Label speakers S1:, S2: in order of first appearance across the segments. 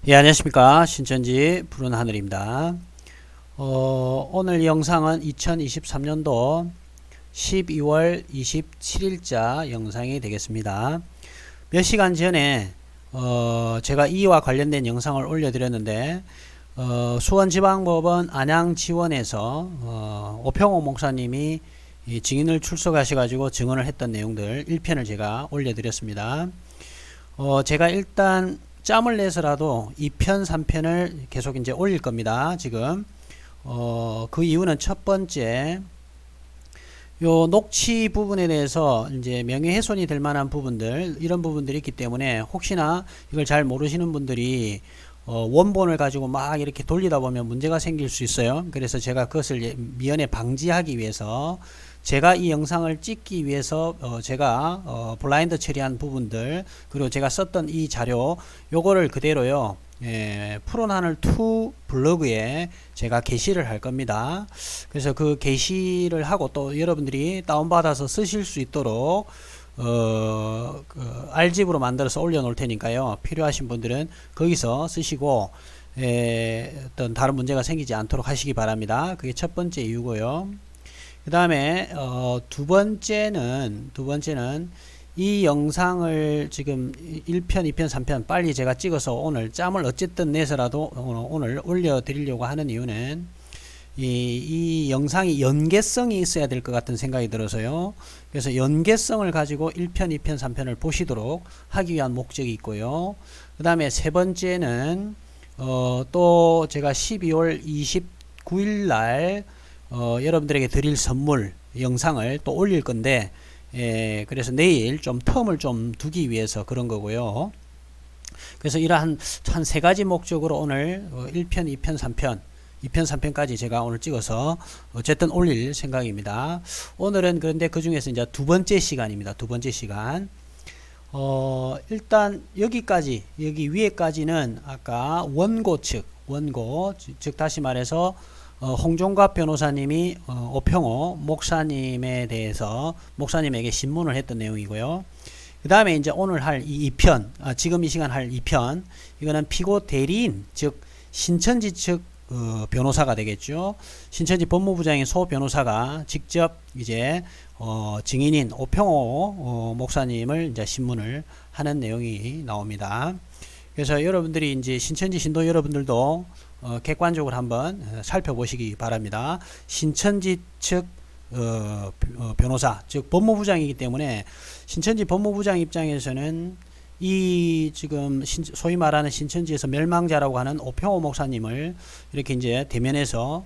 S1: 예, 안녕하십니까. 신천지 푸른 하늘입니다. 오늘 영상은 2023년도 12월 27일자 영상이 되겠습니다. 몇 시간 전에 제가 이와 관련된 영상을 올려드렸는데 수원지방법원 안양지원에서 오평호 목사님이 이 증인을 출석하셔가지고 증언을 했던 내용들 1편을 제가 올려드렸습니다. 제가 일단 짬을 내서라도 2편, 3편을 계속 이제 올릴 겁니다. 지금 그 이유는 첫 번째, 요 녹취 부분에 대해서 이제 명예훼손이 될 만한 부분들, 이런 부분들이 있기 때문에 혹시나 이걸 잘 모르시는 분들이 원본을 가지고 막 이렇게 돌리다 보면 문제가 생길 수 있어요. 그래서 제가 그것을 미연에 방지하기 위해서 제가 이 영상을 찍기 위해서 제가 블라인드 처리한 부분들, 그리고 제가 썼던 이 자료 요거를 그대로요 푸른 하늘 2 블로그에 제가 게시를 할 겁니다. 그래서 그 게시를 하고 또 여러분들이 다운받아서 쓰실 수 있도록 RGB로 만들어서 올려 놓을 테니까요, 필요하신 분들은 거기서 쓰시고 어떤 다른 문제가 생기지 않도록 하시기 바랍니다. 그게 첫 번째 이유고요. 그 다음에 두 번째는 이 영상을 지금 1편, 2편, 3편 빨리 제가 찍어서 오늘 짬을 어쨌든 내서라도 오늘 올려 드리려고 하는 이유는 이 영상이 연계성이 있어야 될 것 같은 생각이 들어서요. 그래서 연계성을 가지고 1편, 2편, 3편을 보시도록 하기 위한 목적이 있고요. 그 다음에 세 번째는 또 제가 12월 29일 날 여러분들에게 드릴 선물 영상을 또 올릴 건데, 그래서 내일 좀 텀을 좀 두기 위해서 그런 거고요. 그래서 이러한 한 세 가지 목적으로 오늘 1편, 2편, 3편, 2편, 3편까지 제가 오늘 찍어서 어쨌든 올릴 생각입니다. 오늘은 그런데 그 중에서 이제 두 번째 시간입니다. 두 번째 시간. 일단 여기까지, 여기 위에까지는 아까 원고 측, 즉 다시 말해서 홍종갑 변호사님이 오평호 목사님에 대해서 목사님에게 신문을 했던 내용이고요. 그 다음에 이제 오늘 할 이 2편, 지금 이 시간 할 2편, 이거는 피고 대리인, 즉 신천지 측 변호사가 되겠죠. 신천지 법무부장인 소 변호사가 직접 이제 증인인 오평호 목사님을 이제 신문을 하는 내용이 나옵니다. 그래서 여러분들이 이제 신천지 신도 여러분들도 객관적으로 한번 살펴보시기 바랍니다. 신천지 측 변호사, 즉 법무부장이기 때문에 신천지 법무부장 입장에서는 이 지금 소위 말하는 신천지에서 멸망자라고 하는 오평호 목사님을 이렇게 이제 대면해서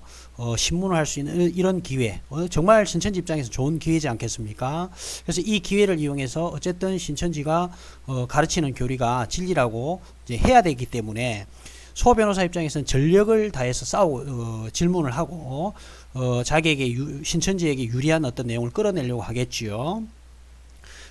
S1: 신문을 할 수 있는 이런 기회, 정말 신천지 입장에서 좋은 기회지 않겠습니까? 그래서 이 기회를 이용해서 어쨌든 신천지가 가르치는 교리가 진리라고 이제 해야 되기 때문에 소 변호사 입장에서는 전력을 다해서 질문을 하고 자기에게 신천지에게 유리한 어떤 내용을 끌어내려고 하겠지요.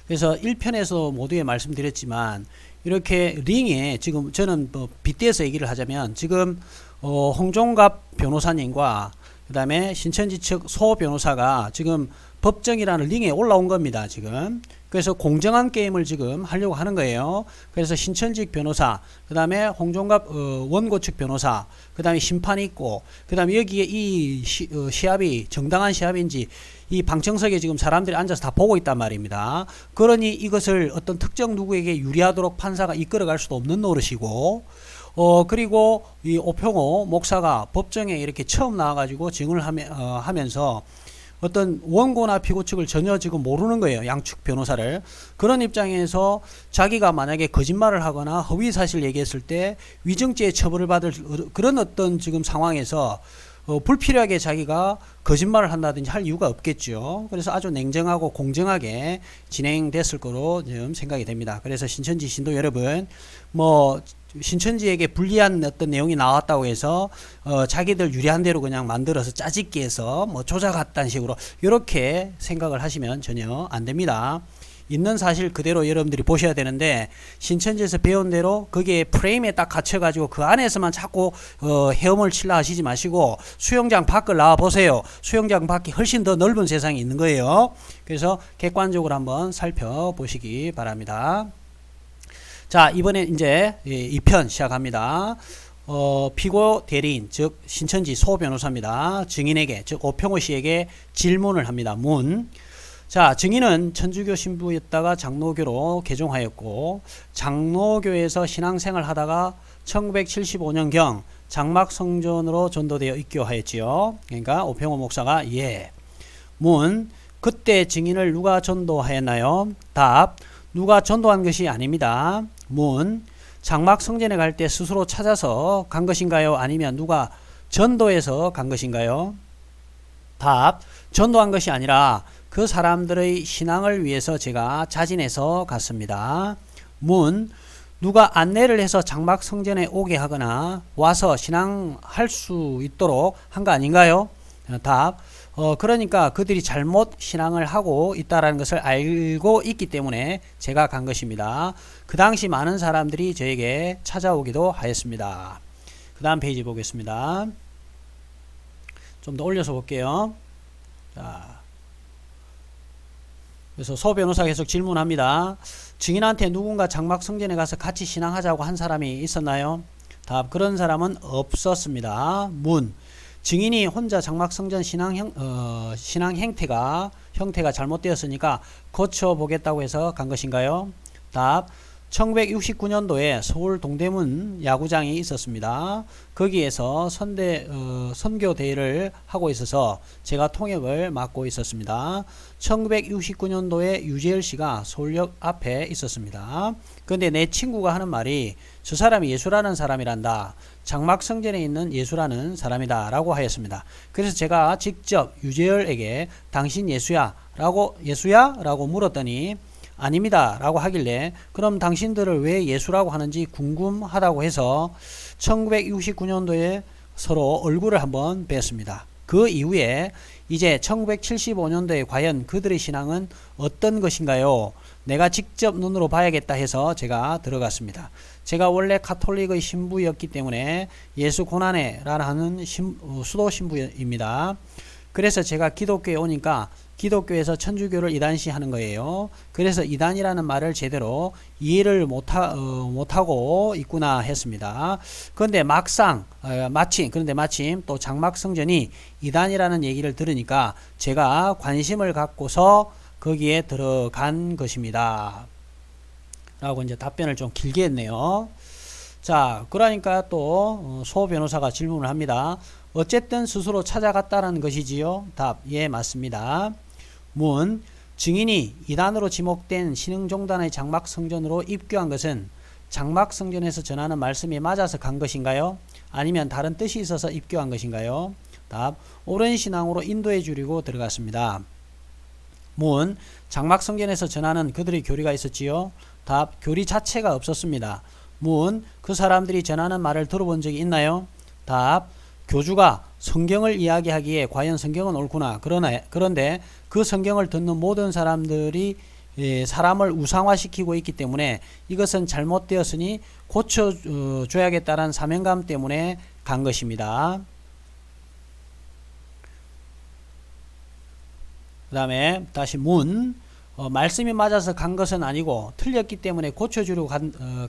S1: 그래서 1편에서 모두에 말씀드렸지만 이렇게 링에 지금 저는 빗대서 얘기를 하자면 지금 홍종갑 변호사님과 그 다음에 신천지 측 소 변호사가 지금 법정이라는 링에 올라온 겁니다. 지금. 그래서 공정한 게임을 지금 하려고 하는 거예요. 그래서 신천지 변호사, 그 다음에 홍종갑 원고 측 변호사, 그 다음에 심판이 있고, 그 다음에 여기에 이 시합이 정당한 시합인지 이 방청석에 지금 사람들이 앉아서 다 보고 있단 말입니다. 그러니 이것을 어떤 특정 누구에게 유리하도록 판사가 이끌어갈 수도 없는 노릇이고, 그리고 이 오평호 목사가 법정에 이렇게 처음 나와가지고 증언을 하면서 어떤 원고나 피고 측을 전혀 지금 모르는 거예요. 양측 변호사를. 그런 입장에서 자기가 만약에 거짓말을 하거나 허위 사실 얘기했을 때 위증죄 처벌을 받을 그런 어떤 지금 상황에서 불필요하게 자기가 거짓말을 한다든지 할 이유가 없겠죠. 그래서 아주 냉정하고 공정하게 진행됐을 거로 지금 생각이 됩니다. 그래서 신천지 신도 여러분, 신천지에게 불리한 어떤 내용이 나왔다고 해서 자기들 유리한 대로 그냥 만들어서 짜집기 해서 조작했다는 식으로 이렇게 생각을 하시면 전혀 안 됩니다. 있는 사실 그대로 여러분들이 보셔야 되는데, 신천지에서 배운 대로 거기에 프레임에 딱 갇혀가지고 그 안에서만 자꾸 헤엄을 칠라 하시지 마시고 수영장 밖을 나와 보세요. 수영장 밖이 훨씬 더 넓은 세상이 있는 거예요. 그래서 객관적으로 한번 살펴보시기 바랍니다. 자, 이번에 이제 2편 시작합니다. 피고 대리인, 즉 신천지 소 변호사입니다. 증인에게, 즉 오평호 씨에게 질문을 합니다. 문. 자, 증인은 천주교 신부였다가 장로교로 개종하였고, 장로교에서 신앙생활 하다가 1975년경 장막성전으로 전도되어 입교하였지요. 그러니까 오평호 목사가 문. 그때 증인을 누가 전도하였나요? 답. 누가 전도한 것이 아닙니다. 문. 장막성전에 갈 때 스스로 찾아서 간 것인가요? 아니면 누가 전도해서 간 것인가요? 답. 전도한 것이 아니라 그 사람들의 신앙을 위해서 제가 자진해서 갔습니다. 문. 누가 안내를 해서 장막성전에 오게 하거나 와서 신앙할 수 있도록 한 거 아닌가요? 답. 그러니까 그들이 잘못 신앙을 하고 있다는 것을 알고 있기 때문에 제가 간 것입니다. 그 당시 많은 사람들이 저에게 찾아오기도 하였습니다. 그 다음 페이지 보겠습니다. 좀 더 올려서 볼게요. 자, 그래서 소 변호사 계속 질문합니다. 증인한테 누군가 장막성전에 가서 같이 신앙하자고 한 사람이 있었나요? 답. 그런 사람은 없었습니다. 문. 증인이 혼자 장막성전 신앙 형태가 잘못되었으니까 고쳐보겠다고 해서 간 것인가요? 답. 1969년도에 서울 동대문 야구장이 있었습니다. 거기에서 선교대회를 하고 있어서 제가 통역을 맡고 있었습니다. 1969년도에 유재열 씨가 서울역 앞에 있었습니다. 그런데 내 친구가 하는 말이 저 사람이 예수라는 사람이란다. 장막성전에 있는 예수라는 사람이다 라고 하였습니다. 그래서 제가 직접 유재열에게 당신 예수야? 라고 물었더니 아닙니다 라고 하길래 그럼 당신들을 왜 예수라고 하는지 궁금하다고 해서 1969년도에 서로 얼굴을 한번 뵀습니다. 그 이후에 이제 1975년도에 과연 그들의 신앙은 어떤 것인가요? 내가 직접 눈으로 봐야겠다 해서 제가 들어갔습니다. 제가 원래 카톨릭의 신부였기 때문에 예수 고난해라는 수도 신부입니다. 그래서 제가 기독교에 오니까 기독교에서 천주교를 이단시 하는 거예요. 그래서 이단이라는 말을 제대로 이해를 못하고 있구나 했습니다. 그런데 마침 또 장막성전이 이단이라는 얘기를 들으니까 제가 관심을 갖고서 거기에 들어간 것입니다. 라고 이제 답변을 좀 길게 했네요. 자, 그러니까 또 소 변호사가 질문을 합니다. 어쨌든 스스로 찾아갔다는 것이지요? 답. 예, 맞습니다. 문. 증인이 이단으로 지목된 신흥종단의 장막성전으로 입교한 것은 장막성전에서 전하는 말씀이 맞아서 간 것인가요? 아니면 다른 뜻이 있어서 입교한 것인가요? 답. 옳은 신앙으로 인도해 주려고 들어갔습니다. 문. 장막성전에서 전하는 그들의 교리가 있었지요? 답. 교리 자체가 없었습니다. 문. 그 사람들이 전하는 말을 들어본 적이 있나요? 답. 교주가 성경을 이야기하기에 과연 성경은 옳구나. 그런데 그 성경을 듣는 모든 사람들이 사람을 우상화시키고 있기 때문에 이것은 잘못되었으니 고쳐줘야겠다는 사명감 때문에 간 것입니다. 그 다음에 다시 문. 말씀이 맞아서 간 것은 아니고 틀렸기 때문에 고쳐주려고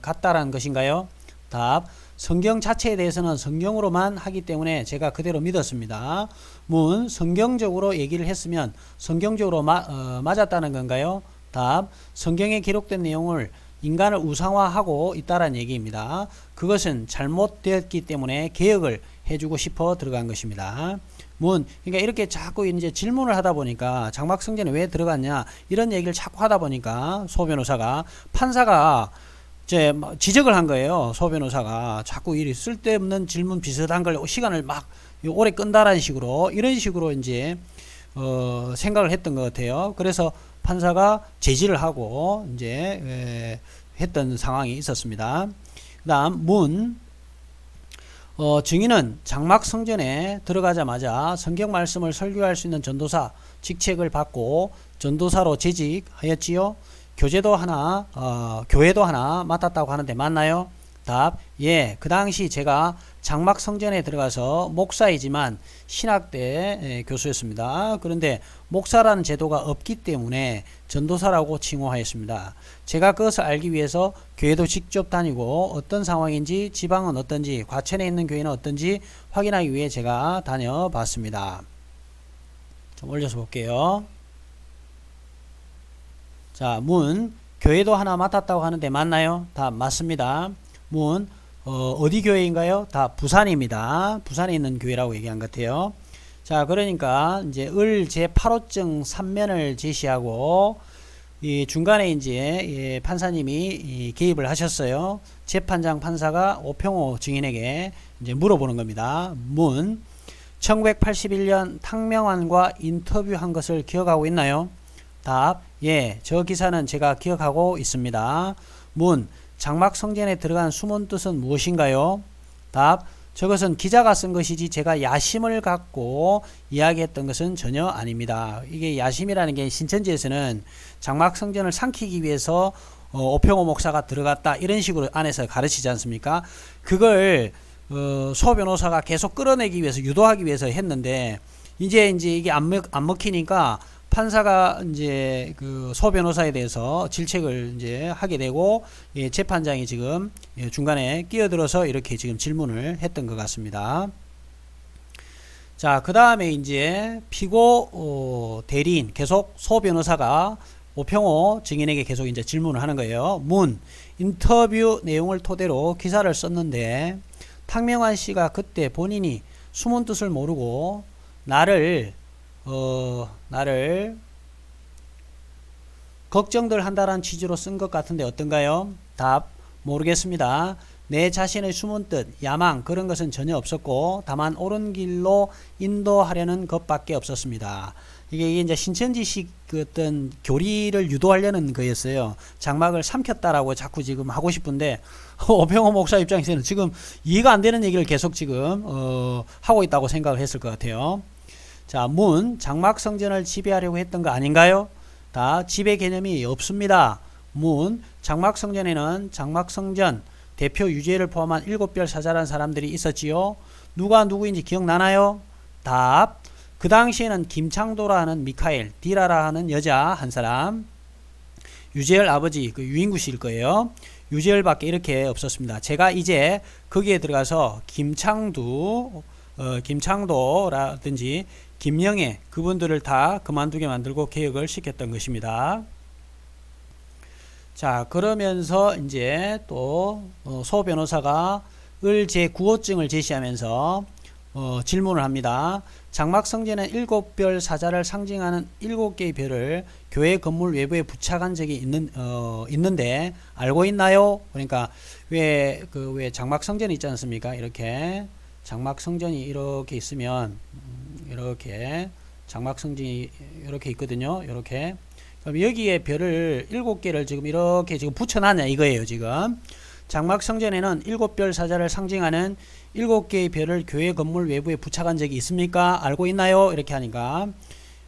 S1: 갔다라는 것인가요? 답. 성경 자체에 대해서는 성경으로만 하기 때문에 제가 그대로 믿었습니다. 문. 성경적으로 얘기를 했으면 성경적으로 맞았다는 건가요? 답. 성경에 기록된 내용을 인간을 우상화하고 있다는 얘기입니다. 그것은 잘못되었기 때문에 개혁을 해주고 싶어 들어간 것입니다. 문. 그러니까 이렇게 자꾸 이제 질문을 하다 보니까 장막성전에 왜 들어갔냐 이런 얘기를 자꾸 하다 보니까 소 변호사가 판사가 이제 지적을 한 거예요. 소 변호사가 자꾸 이 쓸데없는 질문 비슷한 걸 시간을 막 오래 끈다라는 식으로 이런 식으로 이제 생각을 했던 것 같아요. 그래서 판사가 제지를 하고 이제 했던 상황이 있었습니다. 그다음 문. 증인은 장막성전에 들어가자마자 성경 말씀을 설교할 수 있는 전도사 직책을 받고 전도사로 재직하였지요. 교회도 하나 맡았다고 하는데 맞나요? 답, 예. 그 당시 제가 장막성전에 들어가서 목사이지만 신학대 교수였습니다. 그런데 목사라는 제도가 없기 때문에 전도사라고 칭호하였습니다. 제가 그것을 알기 위해서 교회도 직접 다니고 어떤 상황인지, 지방은 어떤지, 과천에 있는 교회는 어떤지 확인하기 위해 제가 다녀봤습니다. 좀 올려서 볼게요. 자, 문. 교회도 하나 맡았다고 하는데 맞나요? 다 맞습니다. 문. 어디 교회인가요? 다 부산입니다. 부산에 있는 교회라고 얘기한 것 같아요. 자, 그러니까 이제 을 제8호증 3면을 제시하고 이 중간에 이제 판사님이 개입을 하셨어요. 재판장 판사가 오평호 증인에게 이제 물어보는 겁니다. 문. 1981년 탕명환과 인터뷰한 것을 기억하고 있나요? 답. 예, 저 기사는 제가 기억하고 있습니다. 문. 장막성전에 들어간 숨은 뜻은 무엇인가요? 답. 저것은 기자가 쓴 것이지 제가 야심을 갖고 이야기했던 것은 전혀 아닙니다. 이게 야심이라는 게 신천지에서는 장막성전을 삼키기 위해서 오평호 목사가 들어갔다 이런 식으로 안에서 가르치지 않습니까? 그걸 소 변호사가 계속 끌어내기 위해서 유도하기 위해서 했는데 이제 이게 안 먹히니까 판사가 이제 그 소 변호사에 대해서 질책을 이제 하게 되고 재판장이 지금 중간에 끼어들어서 이렇게 지금 질문을 했던 것 같습니다. 자, 그 다음에 이제 피고 대리인 계속 소 변호사가 오평호 증인에게 계속 이제 질문을 하는 거예요. 문. 인터뷰 내용을 토대로 기사를 썼는데 탕명환 씨가 그때 본인이 숨은 뜻을 모르고 나를 걱정들 한다라는 취지로 쓴 것 같은데 어떤가요? 답. 모르겠습니다. 내 자신의 숨은 뜻, 야망 그런 것은 전혀 없었고 다만 옳은 길로 인도하려는 것밖에 없었습니다. 이게 이제 신천지식 그 어떤 교리를 유도하려는 거였어요. 장막을 삼켰다라고 자꾸 지금 하고 싶은데 오평호 목사 입장에서는 지금 이해가 안 되는 얘기를 계속 지금 하고 있다고 생각을 했을 것 같아요. 자, 문. 장막성전을 지배하려고 했던 거 아닌가요? 다 지배 개념이 없습니다. 문. 장막성전에는 장막성전 대표 유재를 포함한 7별 사자란 사람들이 있었지요. 누가 누구인지 기억나나요? 답. 그 당시에는 김창도라는 미카엘, 디라라 하는 여자 한 사람, 유재열 아버지 그 유인구 씨일 거예요. 유재열밖에 이렇게 없었습니다. 제가 이제 거기에 들어가서 김창도라든지 김영애 그분들을 다 그만두게 만들고 개혁을 시켰던 것입니다. 자, 그러면서 이제 또 소 변호사가 을 제9호증을 제시하면서 질문을 합니다. 장막성전에 7별 사자를 상징하는 7개의 별을 교회 건물 외부에 부착한 적이 있는데 알고 있나요? 그러니까 왜 장막성전이 있지 않습니까? 이렇게 장막성전이 이렇게 있으면 이렇게 장막성전이 이렇게 있거든요. 이렇게. 그럼 여기에 별을 7개를 지금 이렇게 지금 붙여놨냐 이거예요. 지금 장막성전에는 7별 사자를 상징하는 7개의 별을 교회 건물 외부에 부착한 적이 있습니까? 알고 있나요? 이렇게 하니까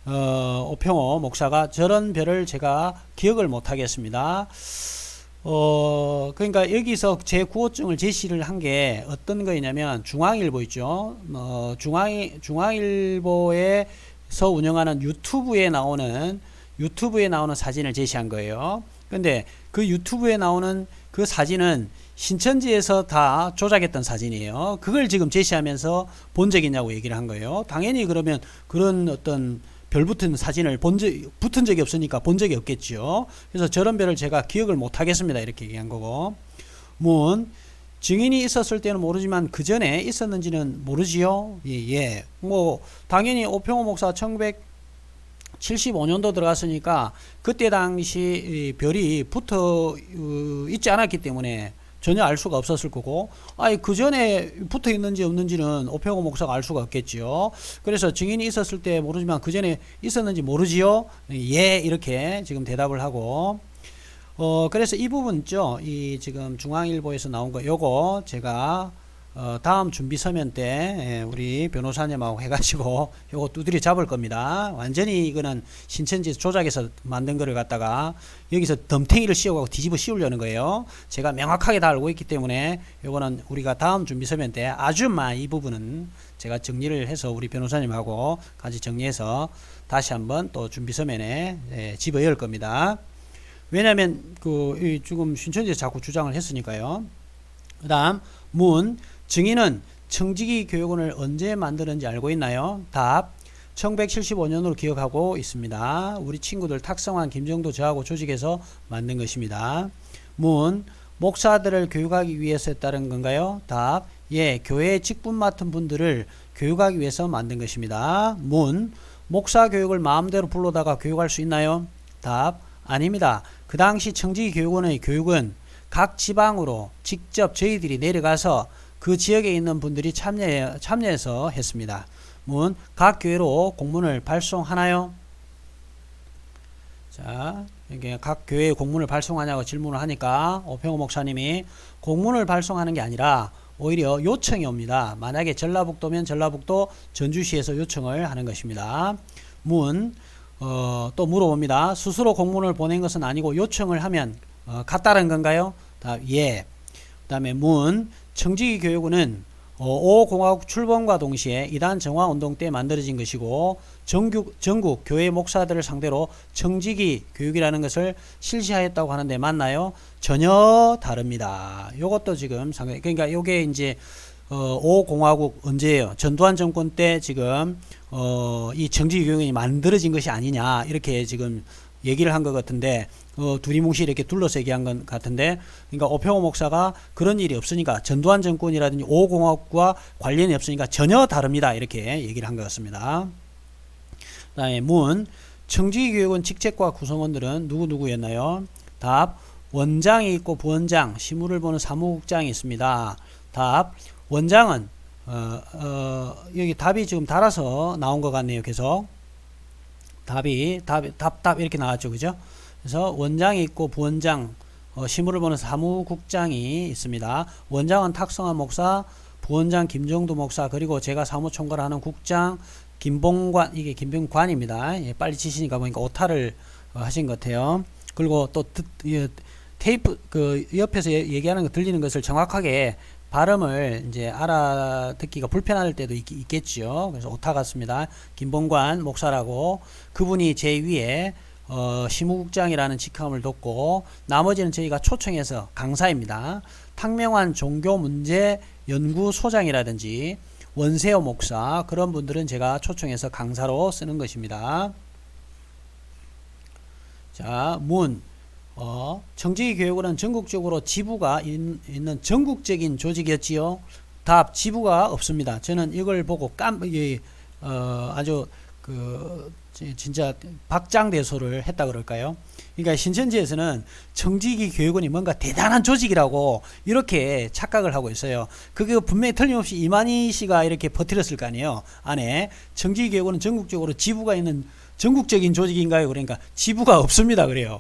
S1: 오평호 목사가 저런 별을 제가 기억을 못 하겠습니다. 그러니까 여기서 제9호증을 제시를 한 게 어떤 거냐면 중앙일보 있죠. 중앙일보에서 운영하는 유튜브에 나오는 사진을 제시한 거예요. 근데 그 유튜브에 나오는 그 사진은 신천지에서 다 조작했던 사진이에요. 그걸 지금 제시하면서 본 적 있냐고 얘기를 한 거예요. 당연히 그러면 그런 어떤 별 붙은 사진을 붙은 적이 없으니까 본 적이 없겠죠. 그래서 저런 별을 제가 기억을 못 하겠습니다. 이렇게 얘기한 거고. 문. 증인이 있었을 때는 모르지만 그 전에 있었는지는 모르지요. 예. 뭐 당연히 오평호 목사 1975년도 들어갔으니까 그때 당시 별이 붙어 있지 않았기 때문에 전혀 알 수가 없었을 거고, 그 전에 붙어 있는지 없는지는 오평호 목사가 알 수가 없겠지요. 그래서 증인이 있었을 때 모르지만 그 전에 있었는지 모르지요. 예, 이렇게 지금 대답을 하고, 그래서 이 부분 있죠. 이 지금 중앙일보에서 나온 거, 요거 제가 다음 준비 서면 때 우리 변호사님하고 해가지고 요거 두드려 잡을 겁니다. 완전히 이거는 신천지 조작해서 만든 거를 갖다가 여기서 덤탱이를 씌워가고 뒤집어 씌우려는 거예요. 제가 명확하게 다 알고 있기 때문에 요거는 우리가 다음 준비 서면 때 아주만 이 부분은 제가 정리를 해서 우리 변호사님하고 같이 정리해서 다시 한번 또 준비 서면에 집어 열 겁니다. 왜냐면 지금 신천지에서 자꾸 주장을 했으니까요. 그 다음 문 증인은 청지기 교육원을 언제 만드는지 알고 있나요? 답 1175년으로 기억하고 있습니다. 우리 친구들 탁성환 김정도 저하고 조직해서 만든 것입니다. 문 목사들을 교육하기 위해서 했다는 건가요? 답 예, 교회의 직분 맡은 분들을 교육하기 위해서 만든 것입니다. 문 목사 교육을 마음대로 불러다가 교육할 수 있나요? 답 아닙니다. 그 당시 청지기 교육원의 교육은 각 지방으로 직접 저희들이 내려가서 그 지역에 있는 분들이 참여해서 했습니다. 문 각 교회로 공문을 발송하나요? 자, 이게 각 교회에 공문을 발송하냐고 질문을 하니까 오평호 목사님이 공문을 발송하는 게 아니라 오히려 요청이 옵니다. 만약에 전라북도면 전라북도 전주시에서 요청을 하는 것입니다. 문 또 물어봅니다. 스스로 공문을 보낸 것은 아니고 요청을 하면 같다는 건가요? 답 예. 그 다음에 문 청지기 교육원은 5공화국 출범과 동시에 이단 정화운동 때 만들어진 것이고 전국 교회 목사들을 상대로 청지기 교육이라는 것을 실시하였다고 하는데 맞나요? 전혀 다릅니다. 요것도 지금 상당히 그러니까 요게 이제 5공화국 언제예요? 전두환 정권 때 지금 이 청지기 교육이 만들어진 것이 아니냐 이렇게 지금 얘기를 한 것 같은데 두리뭉실 이렇게 둘러서 얘기한 것 같은데 그러니까 오평호 목사가 그런 일이 없으니까 전두환 정권이라든지 5공화국과 관련이 없으니까 전혀 다릅니다 이렇게 얘기를 한 것 같습니다. 그 다음에 문 청지기 교육원 직책과 구성원들은 누구였나요? 답 원장이 있고 부원장 시무를 보는 사무국장이 있습니다. 답 원장은 여기 답이 지금 달아서 나온 것 같네요. 계속 답 이렇게 나왔죠. 그죠? 그래서 원장이 있고 부원장 시무를 보는 사무국장이 있습니다. 원장은 탁성환 목사, 부원장 김정도 목사, 그리고 제가 사무총괄하는 국장 김봉관, 이게 김병관입니다. 예, 빨리 치시니까 보니까 오타를 하신 것 같아요. 그리고 또 테이프 옆에서 얘기하는 거 들리는 것을 정확하게 발음을 이제 알아듣기가 불편할 때도 있겠죠. 그래서 오타 같습니다. 김봉관 목사라고 그분이 제 위에 시무국장이라는 직함을 뒀고 나머지는 저희가 초청해서 강사입니다. 탁명환 종교문제연구소장이라든지 원세호 목사 그런 분들은 제가 초청해서 강사로 쓰는 것입니다. 자, 문 청지기 교육원은 전국적으로 지부가 있는 전국적인 조직이었지요. 답 지부가 없습니다. 저는 이걸 보고 아주 진짜 박장대소를 했다 그럴까요? 그러니까 신천지에서는 청지기 교육원이 뭔가 대단한 조직이라고 이렇게 착각을 하고 있어요. 그게 분명히 틀림없이 이만희 씨가 이렇게 버티렸을 거 아니에요. 안에 청지기 교육원은 전국적으로 지부가 있는 전국적인 조직인가요? 그러니까 지부가 없습니다. 그래요.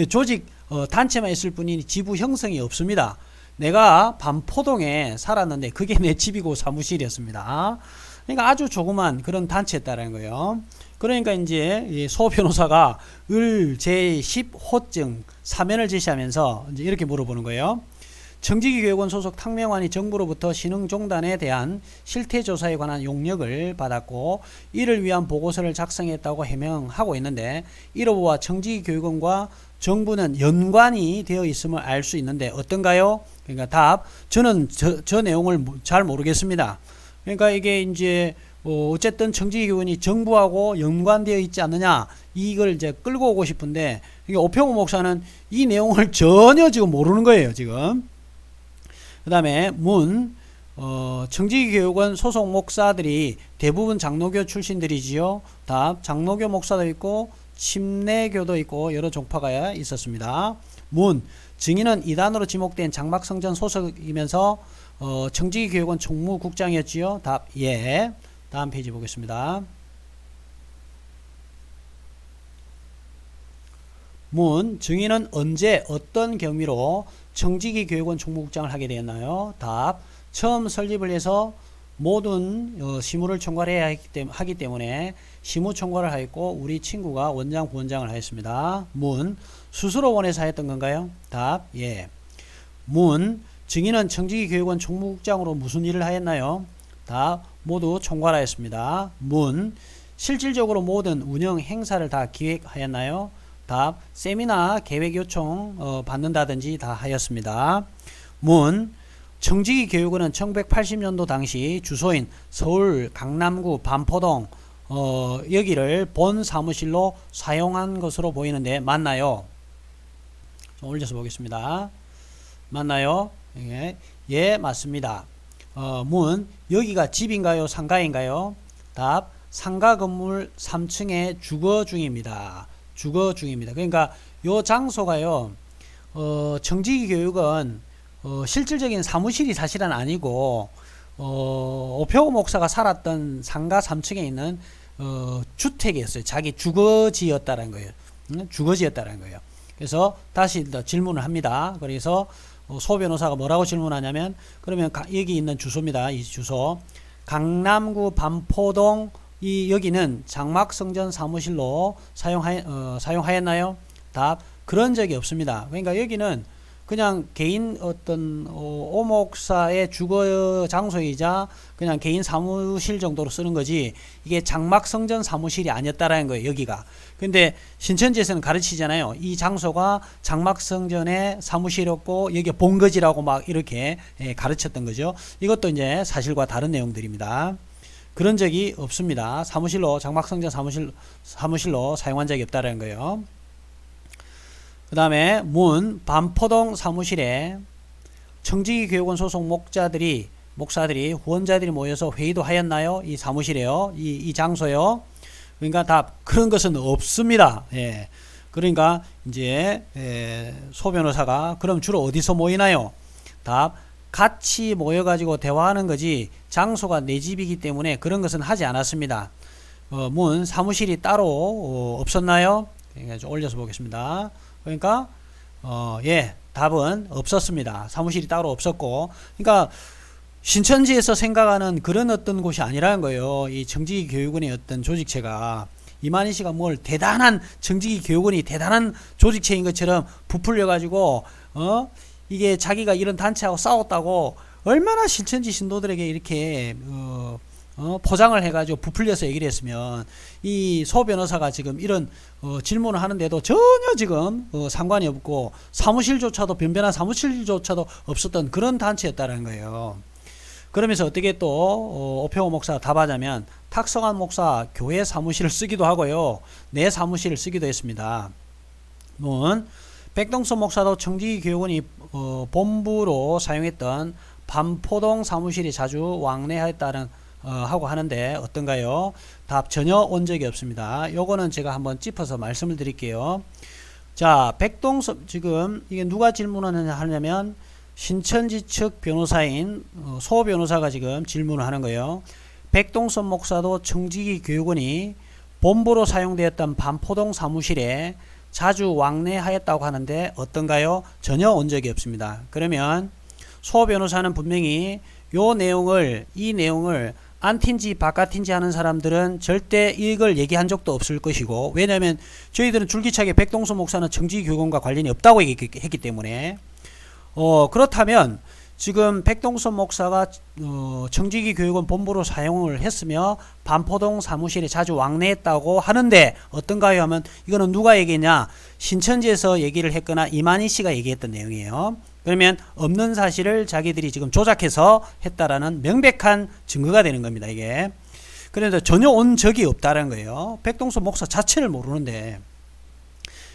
S1: 조직 단체만 있을 뿐이니 지부 형성이 없습니다. 내가 반포동에 살았는데 그게 내 집이고 사무실이었습니다. 그러니까 아주 조그만 그런 단체였다는 거예요. 그러니까 이제 소 변호사가 을 제10호증 사면을 제시하면서 이제 이렇게 물어보는 거예요. 청지기 교육원 소속 탁명환이 정부로부터 신흥종단에 대한 실태조사에 관한 용역을 받았고 이를 위한 보고서를 작성했다고 해명하고 있는데 이로부와 청지기 교육원과 정부는 연관이 되어 있음을 알 수 있는데 어떤가요? 그러니까 답 저는 저 내용을 잘 모르겠습니다. 그러니까 이게 이제 어쨌든 청지기 교육원이 정부하고 연관되어 있지 않느냐 이걸 이제 끌고 오고 싶은데 이게 오평호 목사는 이 내용을 전혀 지금 모르는 거예요. 지금 그 다음에 청지기 교육원 소속 목사들이 대부분 장로교 출신들이지요. 답 장로교 목사도 있고 침례교도 있고 여러 종파가 있었습니다. 증인은 이단으로 지목된 장막성전 소속이면서 청지기 교육원 총무국장이었지요. 답 예. 다음 페이지 보겠습니다. 증인은 언제 어떤 경위로 청지기 교육원 총무국장을 하게 되었나요? 답 처음 설립을 해서 모든 시무를 총괄해야 하기 때문에 시무 총괄을 하였고 우리 친구가 원장 부원장을 하였습니다. 문 스스로 원해서 하였던 건가요? 답 예. 문 증인은 청지기 교육원 총무국장으로 무슨 일을 하였나요? 답 모두 총괄하였습니다. 문 실질적으로 모든 운영 행사를 다 기획하였나요? 답 세미나 계획 요청 받는다든지 다 하였습니다. 문 청지기 교육원은 1980년도 당시 주소인 서울 강남구 반포동 여기를 본 사무실로 사용한 것으로 보이는데 맞나요? 좀 올려서 보겠습니다. 맞나요? 예, 예 맞습니다. 문 여기가 집인가요? 상가인가요? 답 상가 건물 3층에 주거 중입니다. 주거 중입니다. 그러니까 요 장소가요. 청지기 교육은 실질적인 사무실이 사실은 아니고 오평호 목사가 살았던 상가 3층에 있는 주택이었어요. 자기 주거지였다는 거예요. 주거지였다는 거예요. 그래서 다시 질문을 합니다. 그래서 소 변호사가 뭐라고 질문하냐면 그러면 여기 있는 주소입니다. 이 주소 강남구 반포동 이 여기는 장막성전 사무실로 사용하였나요? 답 그런 적이 없습니다. 그러니까 여기는 그냥 개인 어떤 오목사의 주거 장소이자 그냥 개인 사무실 정도로 쓰는 거지 이게 장막성전 사무실이 아니었다라는 거예요. 여기가. 근데 신천지에서는 가르치잖아요. 이 장소가 장막성전의 사무실이었고 여기 본거지라고 막 이렇게 가르쳤던 거죠. 이것도 이제 사실과 다른 내용들입니다. 그런 적이 없습니다. 사무실로 장막성전 사무실로 사용한 적이 없다라는 거예요. 그 다음에 문 반포동 사무실에 청지기 교육원 소속 목사들이 후원자들이 모여서 회의도 하였나요? 이 사무실에요. 이 장소요. 그러니까 답 그런 것은 없습니다. 예. 그러니까 이제 소 변호사가 그럼 주로 어디서 모이나요? 답 같이 모여가지고 대화하는 거지 장소가 내 집이기 때문에 그런 것은 하지 않았습니다. 문 사무실이 따로 없었나요? 그러니까 좀 올려서 보겠습니다. 그러니까 예 답은 없었습니다. 사무실이 따로 없었고 그러니까 신천지에서 생각하는 그런 어떤 곳이 아니라는 거예요. 이 청지기 교육원의 어떤 조직체가 이만희 씨가 뭘 대단한 청지기 교육원이 대단한 조직체인 것처럼 부풀려 가지고 이게 자기가 이런 단체하고 싸웠다고 얼마나 신천지 신도들에게 이렇게 포장을 해가지고 부풀려서 얘기를 했으면 이 소 변호사가 지금 이런 질문을 하는데도 전혀 지금 상관이 없고 사무실조차도 변변한 사무실조차도 없었던 그런 단체였다는 거예요. 그러면서 어떻게 또 오평호 목사가 답하자면 탁성한 목사 교회 사무실을 쓰기도 하고요. 내 사무실을 쓰기도 했습니다. 백동선 목사도 청지기 교육원이 본부로 사용했던 반포동 사무실이 자주 왕래했다는 하고 하는데 어떤가요? 답 전혀 온 적이 없습니다. 요거는 제가 한번 짚어서 말씀을 드릴게요. 자, 백동선 지금 이게 누가 질문을 하냐면 신천지 측 변호사인 소 변호사가 지금 질문을 하는 거예요. 백동선 목사도 청지기 교육원이 본부로 사용되었던 반포동 사무실에 자주 왕래하였다고 하는데 어떤가요? 전혀 온 적이 없습니다. 그러면 소 변호사는 분명히 이 내용을 안틴지 바깥인지 하는 사람들은 절대 이걸 얘기한 적도 없을 것이고 왜냐하면 저희들은 줄기차게 백동선 목사는 청지기 교육원과 관련이 없다고 했기 때문에 그렇다면 지금 백동선 목사가 청지기 교육원 본부로 사용을 했으며 반포동 사무실에 자주 왕래했다고 하는데 어떤가요 하면 이거는 누가 얘기했냐 신천지에서 얘기를 했거나 이만희 씨가 얘기했던 내용이에요. 그러면 없는 사실을 자기들이 지금 조작해서 했다라는 명백한 증거가 되는 겁니다. 이게 그런데 전혀 온 적이 없다는 거예요. 백동선 목사 자체를 모르는데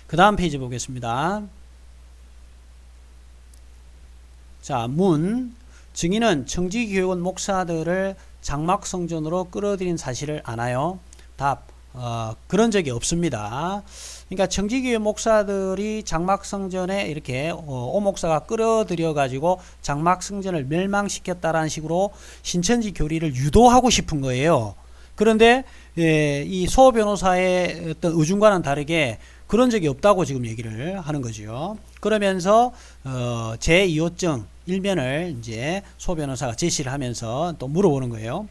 S1: 그 다음 페이지 보겠습니다. 자, 문 증인은 청지기 교육원 목사들을 장막성전으로 끌어들인 사실을 아나요? 답 그런 적이 없습니다. 그러니까 청지기 목사들이 장막성전에 이렇게 오 목사가 끌어들여 가지고 장막성전을 멸망시켰다라는 식으로 신천지 교리를 유도하고 싶은 거예요. 그런데 이 소 변호사의 어떤 의중과는 다르게 그런 적이 없다고 지금 얘기를 하는 거죠. 그러면서 제2호증 일면을 이제 소 변호사가 제시를 하면서 또 물어보는 거예요.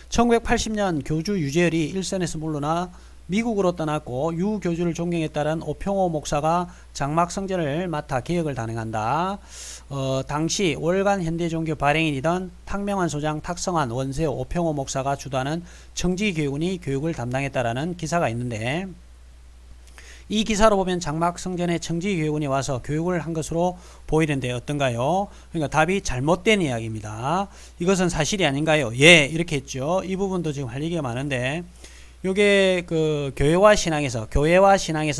S1: 1980년 교주 유재열이 일선에서 물러나 미국으로 떠났고 유 교주를 존경에 따른 오평호 목사가 장막 성전을 맡아 개혁을 단행한다. 당시 월간 현대종교 발행인이던 탁명환 소장, 탁성환, 원세호, 오평호 목사가 주도하는 청지교육원이 교육을 담당했다라는 기사가 있는데, 이 기사로 보면 장막 성전에 청지교육원이 와서 교육을 한 것으로 보이는데 어떤가요? 그러니까 답이 잘못된 이야기입니다. 이것은 사실이 아닌가요? 예, 이렇게 했죠. 이 부분도 지금 할 얘기가 많은데, 요게 그 교회와 신앙에서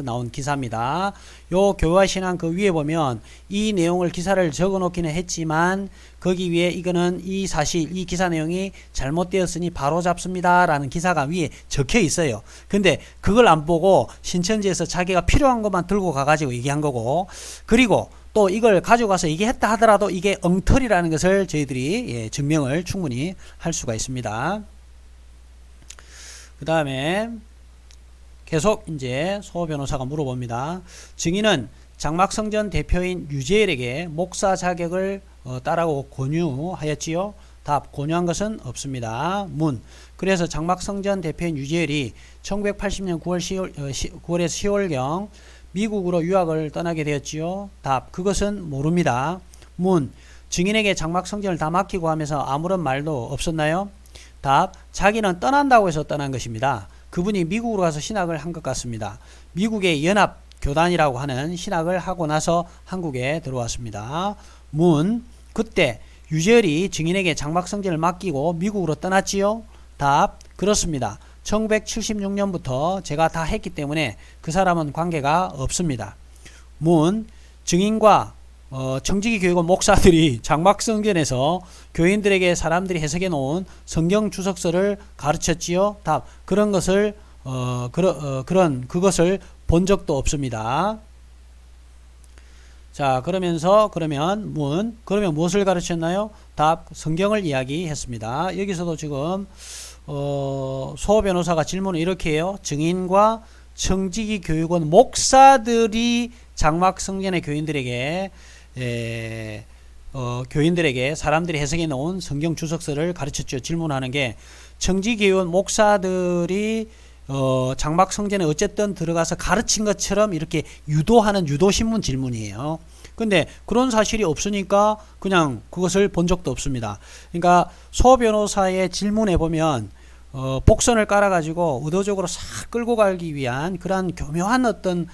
S1: 나온 기사입니다. 요 교회와 신앙 그 위에 보면 이 내용을 기사를 적어 놓기는 했지만 거기 위에 이거는 이 사실 이 기사 내용이 잘못되었으니 바로 잡습니다 라는 기사가 위에 적혀 있어요. 근데 그걸 안 보고 신천지에서 자기가 필요한 것만 들고 가가지고 얘기한 거고, 그리고 또 이걸 가져가서 얘기했다 하더라도 이게 엉터리라는 것을 저희들이 증명을 충분히 할 수가 있습니다. 그 다음에 계속 이제 소 변호사가 물어봅니다. 증인은 장막성전 대표인 유재열에게 목사 자격을 따라고 권유하였지요? 답, 권유한 것은 없습니다. 문, 그래서 장막성전 대표인 유재열이 1980년 9월에서 10월경 미국으로 유학을 떠나게 되었지요? 답, 그것은 모릅니다. 문, 증인에게 장막성전을 다 맡기고 하면서 아무런 말도 없었나요? 답, 자기는 떠난다고 해서 떠난 것입니다. 그분이 미국으로 가서 신학을 한 것 같습니다. 미국의 연합교단이라고 하는 신학을 하고 나서 한국에 들어왔습니다. 문, 그때 유재열이 증인에게 장막성전을 맡기고 미국으로 떠났지요? 답, 그렇습니다. 1976년부터 제가 다 했기 때문에 그 사람은 관계가 없습니다. 문, 증인과 청지기 교육원 목사들이 장막성전에서 교인들에게 사람들이 해석해 놓은 성경 주석서를 가르쳤지요? 답, 그런 것을 그것을 본 적도 없습니다. 자, 그러면 무엇을 가르쳤나요? 답, 성경을 이야기했습니다. 여기서도 지금 소 변호사가 질문을 이렇게 해요. 증인과 청지기 교육원 목사들이 장막성전의 교인들에게 사람들이 해석해 놓은 성경 주석서를 가르쳤죠. 질문하는 게 청지교원 목사들이 장막성전에 어쨌든 들어가서 가르친 것처럼 이렇게 유도하는 유도신문 질문이에요. 근데 그런 사실이 없으니까 그냥 그것을 본 적도 없습니다. 그러니까 소 변호사의 질문에 보면 복선을 깔아가지고 의도적으로 싹 끌고 가기 위한 그러한 교묘한 어떤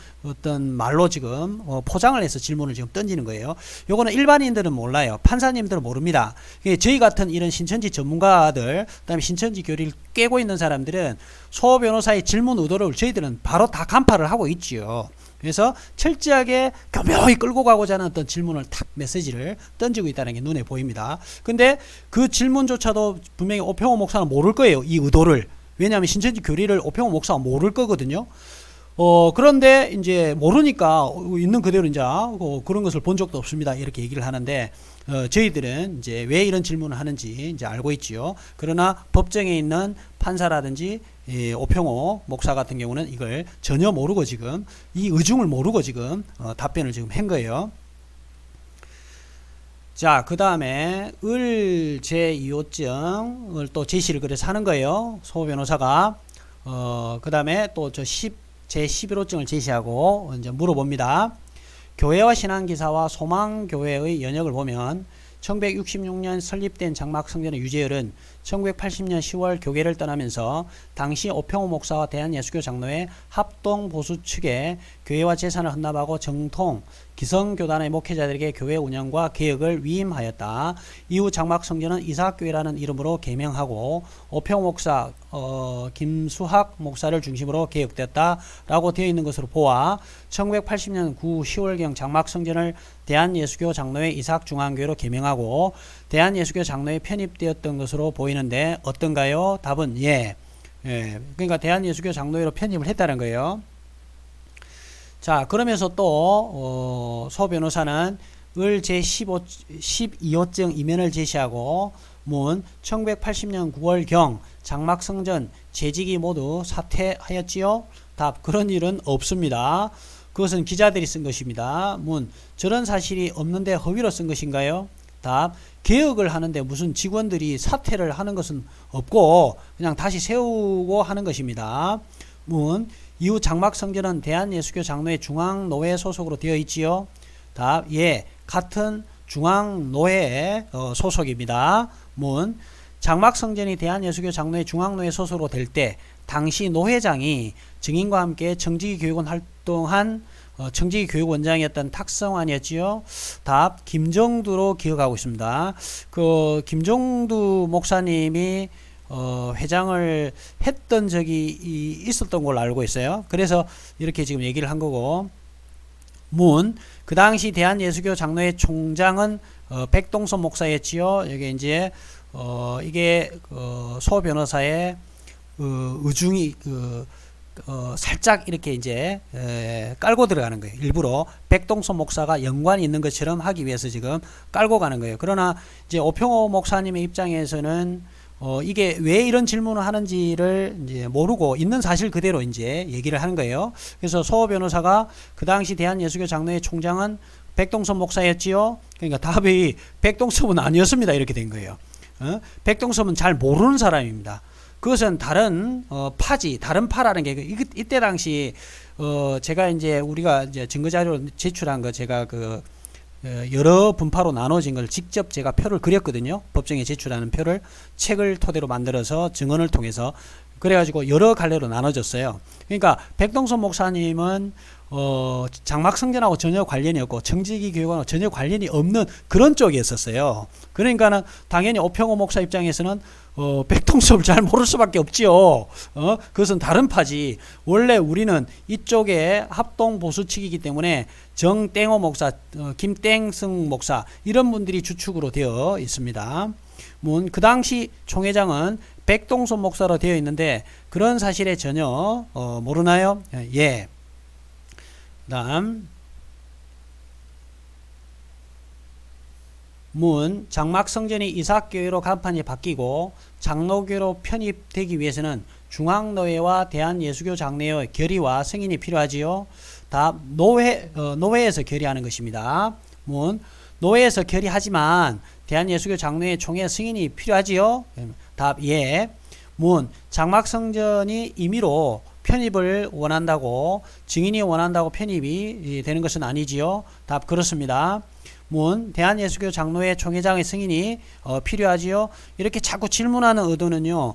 S1: 말로 지금 포장을 해서 질문을 지금 던지는 거예요. 요거는 일반인들은 몰라요. 판사님들은 모릅니다. 저희 같은 이런 신천지 전문가들, 그다음에 신천지 교리를 꿰고 있는 사람들은 소 변호사의 질문 의도를 저희들은 바로 다 간파를 하고 있지요. 그래서 철저하게 교묘히 끌고 가고자 하는 어떤 질문을 탁 메시지를 던지고 있다는 게 눈에 보입니다. 근데 그 질문조차도 분명히 오평호 목사는 모를 거예요. 이 의도를. 왜냐하면 신천지 교리를 오평호 목사가 모를 거거든요. 그런데 이제 모르니까 있는 그대로 이제 그런 것을 본 적도 없습니다. 이렇게 얘기를 하는데 저희들은 이제 왜 이런 질문을 하는지 이제 알고 있지요. 그러나 법정에 있는 판사라든지 오평호 목사 같은 경우는 이걸 전혀 모르고 지금 이 의중을 모르고 지금 답변을 지금 한 거예요. 자, 그 다음에 을 제2호증을 또 제시를 그래서 하는 거예요. 소 변호사가. 그 다음에 또 제11호증을 제시하고 이제 물어봅니다. 교회와 신앙기사와 소망교회의 연역을 보면 1966년 설립된 장막성전의 유재열은 1980년 10월 교계를 떠나면서 당시 오평호 목사와 대한예수교 장로회 합동보수 측에 교회와 재산을 헌납하고 정통 기성교단의 목회자들에게 교회 운영과 개혁을 위임하였다. 이후 장막성전은 이삭교회라는 이름으로 개명하고 오평호 목사 김수학 목사를 중심으로 개혁되었다라고 되어 있는 것으로 보아 1980년 10월경 장막성전을 대한예수교 장로회 이삭중앙교회로 개명하고 대한예수교 장로회에 편입되었던 것으로 보이는데 어떤가요? 답은 예. 그러니까 대한예수교 장로회로 편입을 했다는 거예요. 자, 그러면서 또 소 변호사는 제 12호증 이면을 제시하고 문 1980년 9월경 장막성전 재직이 모두 사퇴하였지요? 답. 그런 일은 없습니다. 그것은 기자들이 쓴 것입니다. 문. 저런 사실이 없는데 허위로 쓴 것인가요? 답. 개혁을 하는데 무슨 직원들이 사퇴를 하는 것은 없고 그냥 다시 세우고 하는 것입니다. 문. 이후 장막성전은 대한예수교 장로회 중앙노회 소속으로 되어 있지요? 답. 예. 같은 중앙노회 소속입니다. 문. 장막성전이 대한예수교 장로회 중앙노회 소속으로 될 때 당시 노회장이 증인과 함께 청지기 교육원 활동한 청지기 교육원장이었던 탁성환이었지요. 답. 김정두로 기억하고 있습니다. 그 김정두 목사님이 회장을 했던 적이 있었던 걸로 알고 있어요. 그래서 이렇게 지금 얘기를 한 거고. 문. 그 당시 대한예수교 장로회 총장은 백동선 목사였지요. 여기 이제 이게 소 변호사의 의중이 살짝 이렇게 이제 깔고 들어가는 거예요. 일부러 백동선 목사가 연관이 있는 것처럼 하기 위해서 지금 깔고 가는 거예요. 그러나 이제 오평호 목사님의 입장에서는 이게 왜 이런 질문을 하는지를 이제 모르고 있는 사실 그대로 이제 얘기를 하는 거예요. 그래서 소 변호사가 그 당시 대한예수교 장로회 총장은 백동선 목사였지요. 그러니까 답이 백동선은 아니었습니다. 이렇게 된 거예요. 백동선은 잘 모르는 사람입니다. 그것은 다른 파지, 다른 파라는 게 이때 당시 제가 이제 우리가 이제 증거 자료로 제출한 거 제가 여러 분파로 나눠진 걸 직접 제가 표를 그렸거든요. 법정에 제출하는 표를 책을 토대로 만들어서 증언을 통해서 그래가지고 여러 갈래로 나눠졌어요. 그러니까 백동선 목사님은 장막성전하고 전혀 관련이 없고 청지기 교육하고 전혀 관련이 없는 그런 쪽이었었어요. 그러니까는 당연히 오평호 목사 입장에서는 백동섭을 잘 모를 수밖에 없지요. 그것은 다른 파지. 원래 우리는 이쪽에 합동 보수 측이기 때문에 정땡호 목사, 김땡승 목사 이런 분들이 주축으로 되어 있습니다. 그 당시 총회장은 백동섭 목사로 되어 있는데 그런 사실에 전혀 모르나요? 예. 그다음 문. 장막성전이 이삭교회로 간판이 바뀌고 장로교로 편입되기 위해서는 중앙노회와 대한예수교 장로회의 결의와 승인이 필요하지요. 답. 노회에서 결의하는 것입니다. 문. 노회에서 결의하지만 대한예수교 장로회 총회 승인이 필요하지요. 답. 예. 문. 장막성전이 임의로 편입을 원한다고 증인이 원한다고 편입이 되는 것은 아니지요. 답. 그렇습니다. 문. 대한예수교 장로회 총회장의 승인이 필요하지요. 이렇게 자꾸 질문하는 의도는요.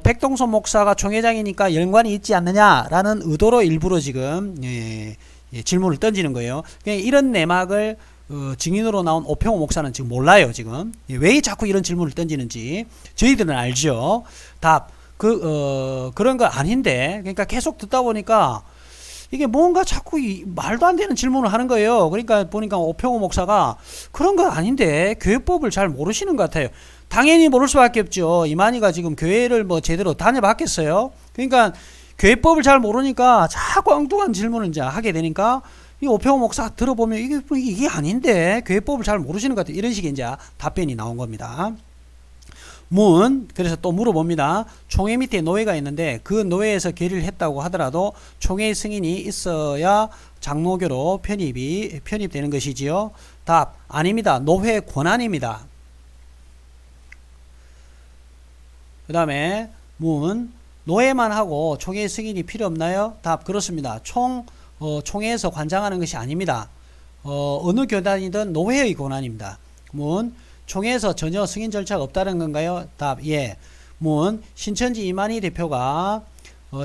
S1: 백동선 목사가 총회장이니까 연관이 있지 않느냐라는 의도로 일부러 지금 질문을 던지는 거예요. 이런 내막을 증인으로 나온 오평호 목사는 지금 몰라요. 지금 왜 자꾸 이런 질문을 던지는지 저희들은 알죠. 답. 그런 거 아닌데 그러니까 계속 듣다 보니까 이게 뭔가 자꾸 말도 안 되는 질문을 하는 거예요. 그러니까 보니까 오평호 목사가 그런 거 아닌데 교회법을 잘 모르시는 것 같아요. 당연히 모를 수밖에 없죠. 이만희가 지금 교회를 뭐 제대로 다녀봤겠어요. 그러니까 교회법을 잘 모르니까 자꾸 엉뚱한 질문을 이제 하게 되니까 이 오평호 목사 들어보면 이게 아닌데 교회법을 잘 모르시는 것 같아요. 이런 식의 이제 답변이 나온 겁니다. 문. 그래서 또 물어봅니다. 총회 밑에 노회가 있는데 그 노회에서 결의를 했다고 하더라도 총회 승인이 있어야 장로교로 편입되는 것이지요. 답. 아닙니다. 노회 권한입니다. 그 다음에 문. 노회만 하고 총회 승인이 필요 없나요? 답. 그렇습니다. 총회에서 관장하는 것이 아닙니다. 어느 교단이든 노회의 권한입니다. 문. 총회에서 전혀 승인 절차가 없다는 건가요? 답. 예. 문. 신천지 이만희 대표가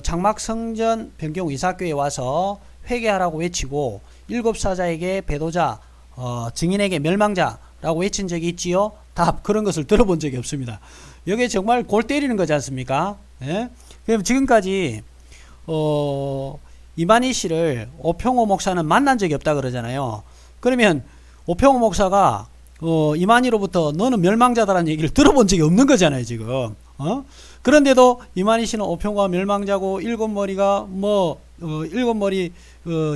S1: 장막성전 변경 이사교회에 와서 회개하라고 외치고 7사자에게 배도자, 증인에게 멸망자라고 외친 적이 있지요? 답. 그런 것을 들어본 적이 없습니다. 여기에 정말 골 때리는 거지 않습니까? 예? 그럼 지금까지 이만희 씨를 오평호 목사는 만난 적이 없다 그러잖아요. 그러면 오평호 목사가 이만희로부터 너는 멸망자다라는 얘기를 들어본 적이 없는 거잖아요, 지금. 그런데도 이만희 씨는 오평호가 멸망자고 일곱 머리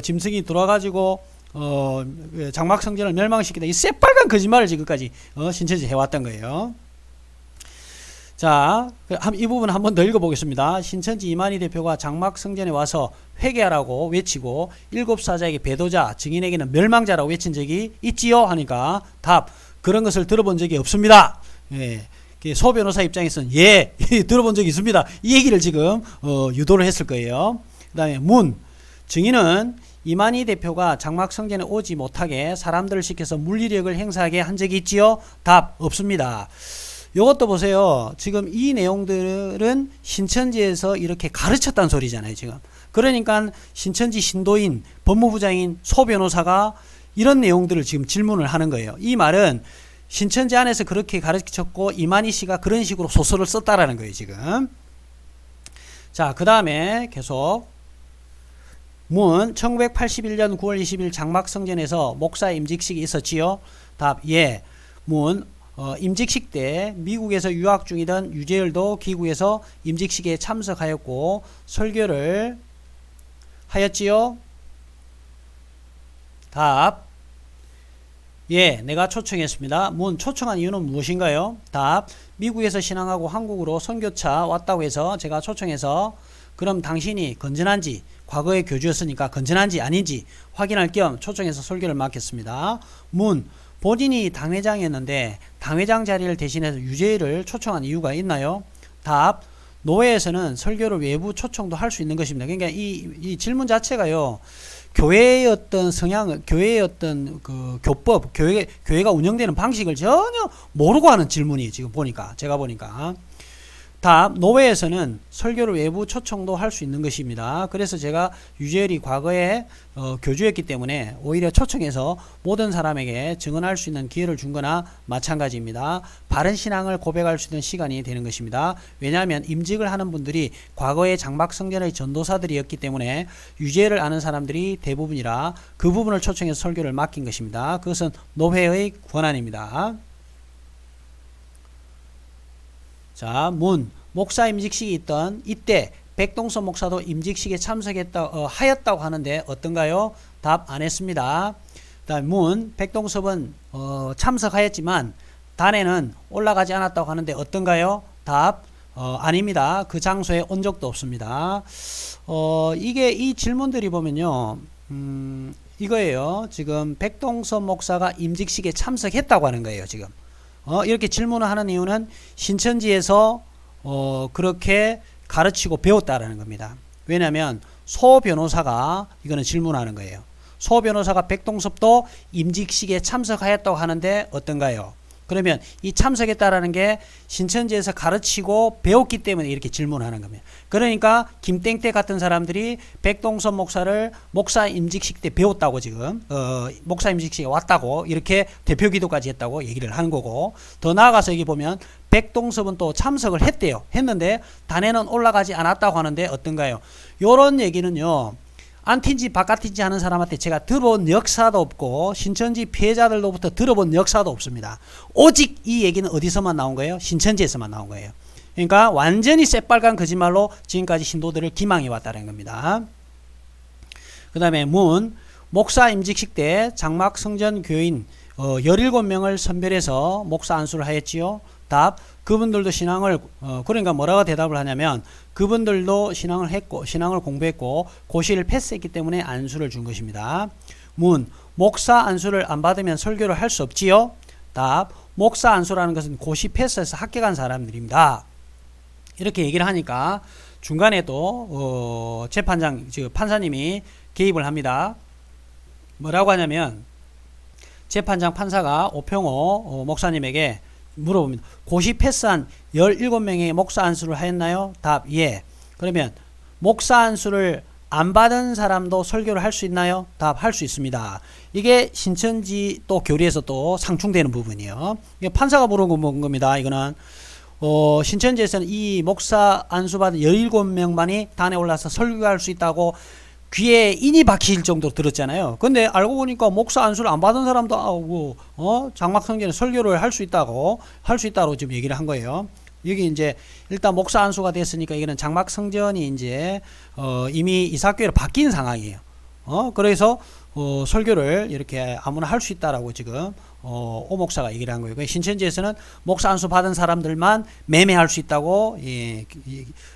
S1: 짐승이 돌아가지고 장막 성전을 멸망시키다. 이 새빨간 거짓말을 지금까지 신천지 해왔던 거예요. 자, 이 부분 한번 더 읽어보겠습니다. 신천지 이만희 대표가 장막 성전에 와서 회개하라고 외치고 일곱 사자에게 배도자, 증인에게는 멸망자라고 외친 적이 있지요? 하니까 답, 그런 것을 들어본 적이 없습니다. 예. 소 변호사 입장에서는 예, 들어본 적이 있습니다. 이 얘기를 지금 유도를 했을 거예요. 그 다음에 문, 증인은 이만희 대표가 장막 성전에 오지 못하게 사람들을 시켜서 물리력을 행사하게 한 적이 있지요? 답, 없습니다. 요것도 보세요. 지금 이 내용들은 신천지에서 이렇게 가르쳤다는 소리잖아요, 지금. 그러니까 신천지 신도인, 법무부장인 소 변호사가 이런 내용들을 지금 질문을 하는 거예요. 이 말은 신천지 안에서 그렇게 가르쳤고 이만희 씨가 그런 식으로 소설을 썼다라는 거예요, 지금. 자, 그 다음에 계속 문, 1981년 9월 20일 장막 성전에서 목사 임직식이 있었지요? 답, 예. 문, 임직식 때 미국에서 유학 중이던 유재열도 귀국해서 임직식에 참석하였고 설교를 하였지요? 답, 예, 내가 초청했습니다. 문, 초청한 이유는 무엇인가요? 답, 미국에서 신앙하고 한국으로 선교차 왔다고 해서 제가 초청해서 그럼 당신이 건전한지, 과거에 교주였으니까 건전한지 아닌지 확인할 겸 초청해서 설교를 맡겼습니다. 문, 본인이 당회장이었는데 당회장 자리를 대신해서 유재일을 초청한 이유가 있나요? 답, 노회에서는 설교를 외부 초청도 할 수 있는 것입니다. 그러니까 이 질문 자체가요, 교회의 어떤 성향, 교회의 어떤 그 교법, 교회가 운영되는 방식을 전혀 모르고 하는 질문이 지금 보니까, 제가 보니까. 답, 노회에서는 설교를 외부 초청도 할 수 있는 것입니다. 그래서 제가 유재열이 과거에 교주였기 때문에 오히려 초청해서 모든 사람에게 증언할 수 있는 기회를 준 거나 마찬가지입니다. 바른 신앙을 고백할 수 있는 시간이 되는 것입니다. 왜냐하면 임직을 하는 분들이 과거에 장막 성전의 전도사들이었기 때문에 유재열을 아는 사람들이 대부분이라 그 부분을 초청해서 설교를 맡긴 것입니다. 그것은 노회의 권한입니다. 자, 문, 목사 임직식이 있던 이때 백동섭 목사도 임직식에 하였다고 하는데 어떤가요? 답, 안 했습니다. 다음 문, 백동섭은 참석하였지만 단에는 올라가지 않았다고 하는데 어떤가요? 답, 아닙니다. 그 장소에 온 적도 없습니다. 이게 이 질문들이 보면요, 이거예요. 지금 백동섭 목사가 임직식에 참석했다고 하는 거예요, 지금. 이렇게 질문을 하는 이유는 신천지에서 그렇게 가르치고 배웠다라는 겁니다. 왜냐하면 소 변호사가 이거는 질문하는 거예요. 소 변호사가 백동섭도 임직식에 참석하였다고 하는데 어떤가요? 그러면 이 참석했다라는 게 신천지에서 가르치고 배웠기 때문에 이렇게 질문하는 겁니다. 그러니까 김땡떼 같은 사람들이 백동섭 목사를 목사 임직식 때 배웠다고 지금 목사 임직식에 왔다고 이렇게 대표 기도까지 했다고 얘기를 하는 거고, 더 나아가서 여기 보면 백동섭은 또 참석을 했는데 단에는 올라가지 않았다고 하는데 어떤가요? 요런 얘기는요, 안티인지 바깥인지 하는 사람한테 제가 들어본 역사도 없고 신천지 피해자들로부터 들어본 역사도 없습니다. 오직 이 얘기는 어디서만 나온 거예요? 신천지에서만 나온 거예요. 그러니까 완전히 새빨간 거짓말로 지금까지 신도들을 기망해 왔다는 겁니다. 그 다음에 문, 목사 임직식 때 장막 성전 교인 17명을 선별해서 목사 안수를 하였지요. 답, 그분들도 신앙을 그러니까 뭐라고 대답을 하냐면 그분들도 신앙을 했고 신앙을 공부했고 고시를 패스했기 때문에 안수를 준 것입니다. 문, 목사 안수를 안 받으면 설교를 할 수 없지요. 답, 목사 안수라는 것은 고시 패스해서 합격한 사람들입니다. 이렇게 얘기를 하니까 중간에 또 재판장 판사님이 개입을 합니다. 뭐라고 하냐면 재판장 판사가 오평호 목사님에게 물어봅니다. 고시 패스한 17명의 목사 안수를 하였나요? 답, 예. 그러면 목사 안수를 안 받은 사람도 설교를 할 수 있나요? 답, 할 수 있습니다. 이게 신천지 또 교리에서 또 상충되는 부분이에요. 이게 판사가 물어본 겁니다. 이거는 신천지에서는 이 목사 안수 받은 17명만이 단에 올라서 설교할 수 있다고 귀에 인이 박힐 정도로 들었잖아요. 근데 알고 보니까 목사 안수를 안 받은 사람도 장막 성전에 설교를 할 수 있다고 지금 얘기를 한 거예요. 여기 이제 일단 목사 안수가 됐으니까 이거는 장막 성전이 이제 이미 이사교회로 바뀐 상황이에요. 그래서 설교를 이렇게 아무나 할 수 있다라고 지금 오 목사가 얘기를 한 거예요. 신천지에서는 목사 안수 받은 사람들만 매매할 수 있다고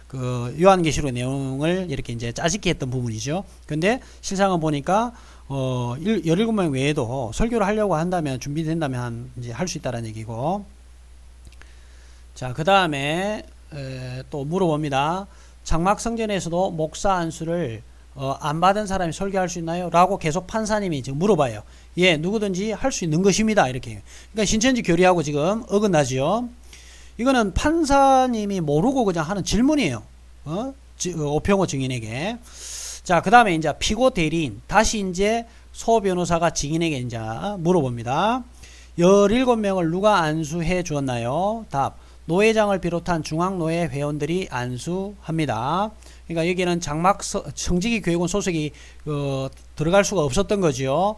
S1: 그 요한계시록 내용을 이렇게 이제 짜집기 했던 부분이죠. 근데 실상은 보니까 17명 외에도 설교를 하려고 한다면 준비된다면 이제 할 수 있다는 얘기고. 자, 그 다음에 또 물어봅니다. 장막성전에서도 목사 안수를 안 받은 사람이 설교할 수 있나요? 라고 계속 판사님이 지금 물어봐요. 예, 누구든지 할 수 있는 것입니다. 이렇게. 그러니까 신천지 교리하고 지금 어긋나죠. 이거는 판사님이 모르고 그냥 하는 질문이에요. 오평호 증인에게. 자, 그 다음에 이제 피고 대리인. 다시 이제 소 변호사가 증인에게 이제 물어봅니다. 17명을 누가 안수해 주었나요? 답. 노회장을 비롯한 중앙노회 회원들이 안수합니다. 그러니까 여기는 청지기 교육원 소속이 들어갈 수가 없었던 거죠.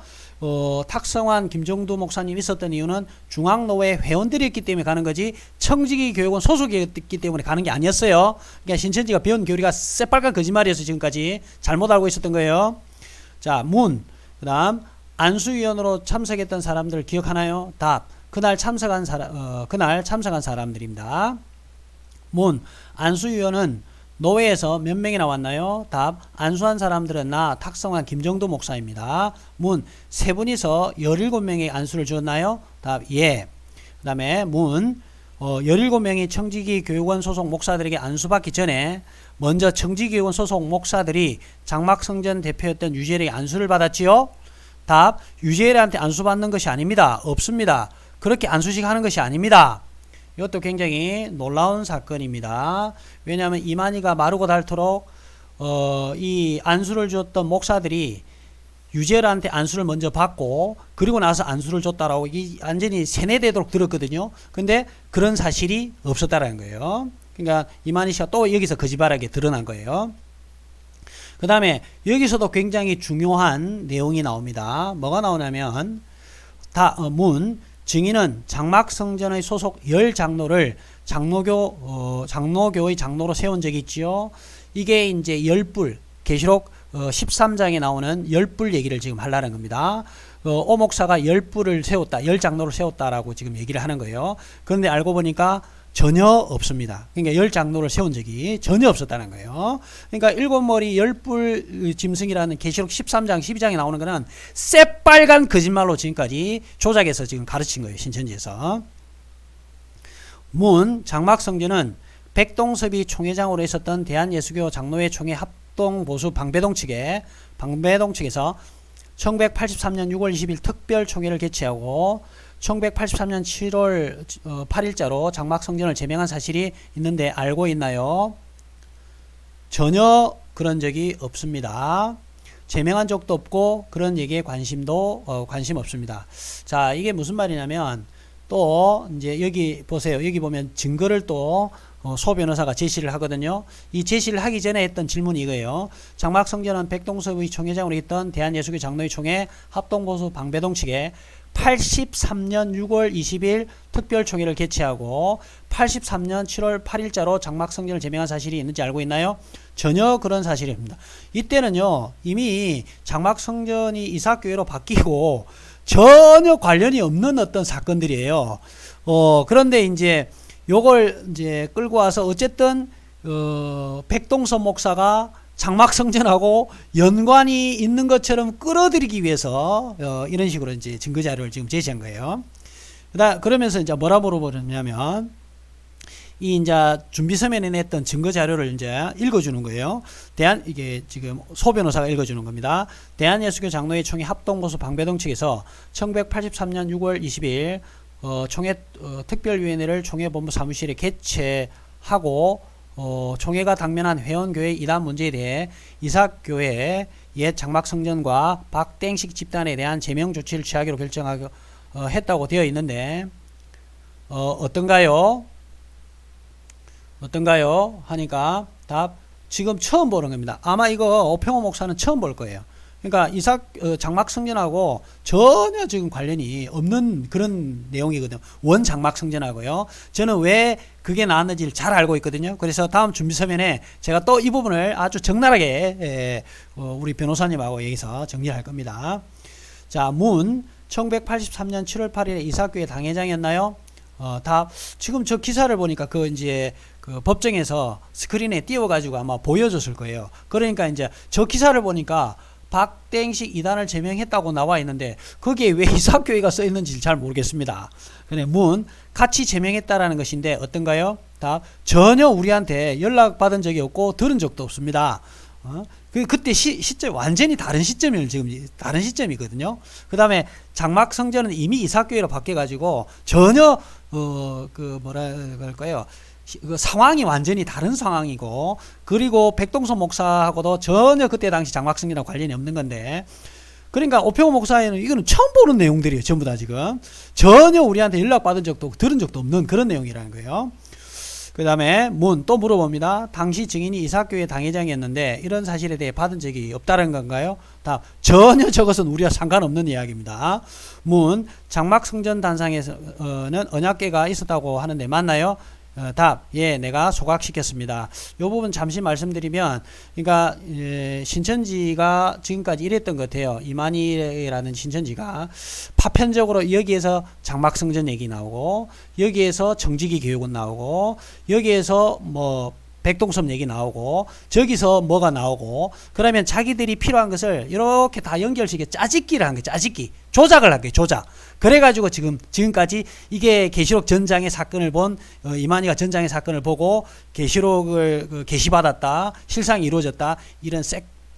S1: 탁성환, 김정두 목사님 있었던 이유는 중앙노회 회원들이었기 때문에 가는 거지 청지기 교육원 소속이었기 때문에 가는 게 아니었어요. 그러니까 신천지가 배운 교리가 새빨간 거짓말이었어요. 지금까지 잘못 알고 있었던 거예요. 자, 그 다음 안수위원으로 참석했던 사람들 기억하나요? 답. 그날 참석한 사람들입니다. 안수위원은 노회에서 몇 명이 나왔나요? 답. 안수한 사람들은 나, 탁성환, 김정도 목사입니다. 세 분이서 17명의 안수를 주었나요? 답. 예. 그 다음에 17명이 청지기 교육원 소속 목사들에게 안수받기 전에 먼저 청지기 교육원 소속 목사들이 장막성전 대표였던 유재열에게 안수를 받았지요? 답. 유재열한테 안수받는 것이 아닙니다. 없습니다. 그렇게 안수식 하는 것이 아닙니다. 이것도 굉장히 놀라운 사건입니다. 왜냐하면 이만희가 마르고 닳도록 이 안수를 줬던 목사들이 유재열한테 안수를 먼저 받고 그리고 나서 안수를 줬다라고 완전히 세뇌되도록 들었거든요. 근데 그런 사실이 없었다라는 거예요. 그러니까 이만희 씨가 또 여기서 거짓말하게 드러난 거예요. 그 다음에 여기서도 굉장히 중요한 내용이 나옵니다. 뭐가 나오냐면 증인은 장막성전의 소속 10장로를 장로교의 장로로 세운 적이 있지요. 이게 이제 열불, 계시록 13장에 나오는 열불 얘기를 지금 하려는 겁니다. 오 목사가 열불을 세웠다, 10장로를 세웠다라고 지금 얘기를 하는 거예요. 그런데 알고 보니까 전혀 없습니다. 그러니까 10장로를 세운 적이 전혀 없었다는 거예요. 그러니까 일곱머리 열불 짐승이라는 계시록 13장 12장에 나오는 거는 새빨간 거짓말로 지금까지 조작해서 지금 가르친 거예요. 신천지에서. 장막성전은 백동섭이 총회장으로 있었던 대한예수교 장로회 총회 합동보수 방배동 측에서 1983년 6월 20일 특별총회를 개최하고 1983년 7월 8일자로 장막성전을 제명한 사실이 있는데 알고 있나요? 전혀 그런 적이 없습니다. 제명한 적도 없고 그런 얘기에 관심 없습니다. 자, 이게 무슨 말이냐면 또 이제 여기 보세요. 여기 보면 증거를 또 소 변호사가 제시를 하거든요. 이 제시를 하기 전에 했던 질문이 이거예요. 장막성전은 백동섭의 총회장으로 있던 대한예수교 장로회 총회 합동보수 방배동 측에 83년 6월 20일 특별총회를 개최하고 83년 7월 8일자로 장막성전을 제명한 사실이 있는지 알고 있나요? 전혀 그런 사실이 없습니다. 이때는요 이미 장막성전이 이삭교회로 바뀌고 전혀 관련이 없는 어떤 사건들이에요. 그런데 이제 요걸 이제 끌고 와서 어쨌든 백동섭 목사가 장막성전하고 연관이 있는 것처럼 끌어들이기 위해서 이런 식으로 이제 증거 자료를 지금 제시한 거예요. 그러면서 이제 뭐라 물어보냐면 이 이제 준비 서면에 냈던 증거 자료를 이제 읽어주는 거예요. 이게 지금 소 변호사가 읽어주는 겁니다. 대한예수교 장로회 총회 합동보수 방배동 측에서 1983년 6월 20일 총회 특별위원회를 총회본부 사무실에 개최하고 총회가 당면한 회원교회 이단 문제에 대해 이삭교회 옛 장막성전과 박땡식 집단에 대한 제명 조치를 취하기로 결정하고 했다고 되어 있는데 어떤가요? 하니까 답 지금 처음 보는 겁니다. 아마 이거 오평호 목사는 처음 볼 거예요. 그러니까 장막 성전하고 전혀 지금 관련이 없는 그런 내용이거든요. 원 장막 성전하고요. 저는 왜 그게 나왔는지를 잘 알고 있거든요. 그래서 다음 준비 서면에 제가 또 이 부분을 아주 적나라하게 우리 변호사님하고 여기서 정리할 겁니다. 자, 문 1983년 7월 8일에 이사교회 당회장이었나요? 다 지금 저 기사를 보니까 그 이제 그 법정에서 스크린에 띄워가지고 아마 보여줬을 거예요. 그러니까 이제 저 기사를 보니까 박땡식 이단을 제명했다고 나와 있는데 거기에 왜 이사교회가 써 있는지 잘 모르겠습니다. 근데 같이 제명했다라는 것인데 어떤가요? 다 전혀 우리한테 연락받은 적이 없고 들은 적도 없습니다. 그때 시점 완전히 다른 시점을 지금 다른 시점이거든요. 그 다음에 장막 성전은 이미 이사교회로 바뀌어가지고 전혀 그 뭐라 그럴까요? 그 상황이 완전히 다른 상황이고, 그리고 백동서 목사하고도 전혀 그때 당시 장막 성전하고 관련이 없는 건데, 그러니까 오평호 목사에는 이거는 처음 보는 내용들이에요. 전부 다 지금 전혀 우리한테 연락받은 적도 없고 들은 적도 없는 그런 내용이라는 거예요. 그 다음에 또 물어봅니다. 당시 증인이 이사교회 당회장이었는데 이런 사실에 대해 받은 적이 없다는 건가요? 답, 전혀 저것은 우리와 상관없는 이야기입니다. 장막 성전 단상에서는 언약궤가 있었다고 하는데 맞나요? 답, 예, 내가 소각시켰습니다. 이 부분 잠시 말씀드리면, 그러니까 신천지가 지금까지 이랬던 것 같아요. 이만희라는 신천지가 파편적으로 여기에서 장막성전 얘기 나오고, 여기에서 정직이 교육은 나오고, 여기에서 뭐 백동섬 얘기 나오고, 저기서 뭐가 나오고, 그러면 자기들이 필요한 것을 이렇게 다 연결시켜 짜집기를 한 거예요. 짜집기, 조작을 한 거예요. 조작. 그래가지고 지금까지 이게 계시록 전장의 사건을 본 이만희가 전장의 사건을 보고 계시록을 계시받았다, 실상이 이루어졌다, 이런